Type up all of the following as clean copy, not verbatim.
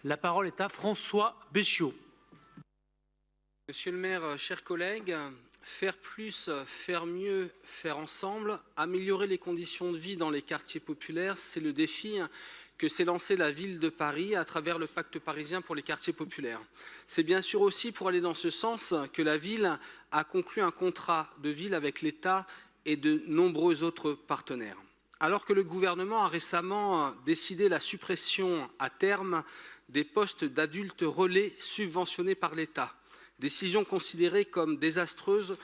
La parole est à François Béchiot. Monsieur le maire, chers collègues, faire plus, faire mieux, faire ensemble, améliorer les conditions de vie dans les quartiers populaires, c'est le défi que s'est lancé la ville de Paris à travers le pacte parisien pour les quartiers populaires. C'est bien sûr aussi pour aller dans ce sens que la ville a conclu un contrat de ville avec l'État et de nombreux autres partenaires. Alors que le gouvernement a récemment décidé la suppression à terme des postes d'adultes relais subventionnés par l'État, décision considérée comme désastreuse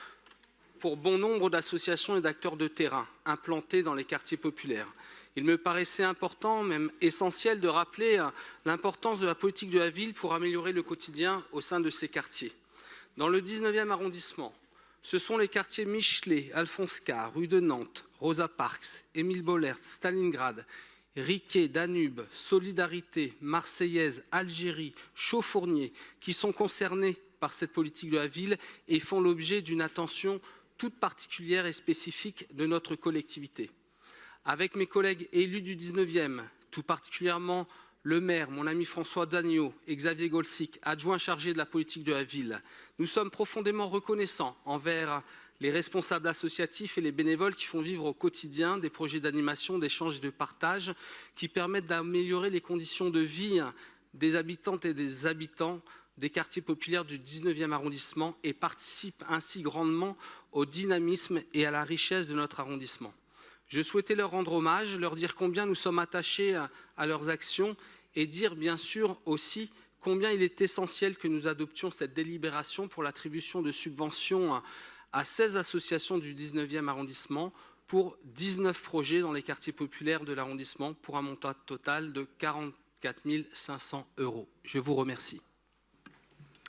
pour bon nombre d'associations et d'acteurs de terrain implantés dans les quartiers populaires. Il me paraissait important, même essentiel, de rappeler l'importance de la politique de la ville pour améliorer le quotidien au sein de ces quartiers. Dans le 19e arrondissement, ce sont les quartiers Michelet, Alphonse Karr, rue de Nantes, Rosa Parks, Émile Bollert, Stalingrad, Riquet, Danube, Solidarité, Marseillaise, Algérie, Chauffournier, qui sont concernés par cette politique de la ville et font l'objet d'une attention toute particulière et spécifique de notre collectivité. Avec mes collègues élus du 19e, tout particulièrement le maire, mon ami François Dagneau et Xavier Golsic, adjoint chargé de la politique de la ville, nous sommes profondément reconnaissants envers les responsables associatifs et les bénévoles qui font vivre au quotidien des projets d'animation, d'échange et de partage qui permettent d'améliorer les conditions de vie des habitantes et des habitants des quartiers populaires du 19e arrondissement et participent ainsi grandement au dynamisme et à la richesse de notre arrondissement. Je souhaitais leur rendre hommage, leur dire combien nous sommes attachés à leurs actions et dire bien sûr aussi combien il est essentiel que nous adoptions cette délibération pour l'attribution de subventions à 16 associations du 19e arrondissement pour 19 projets dans les quartiers populaires de l'arrondissement pour un montant total de 44 500 €. Je vous remercie.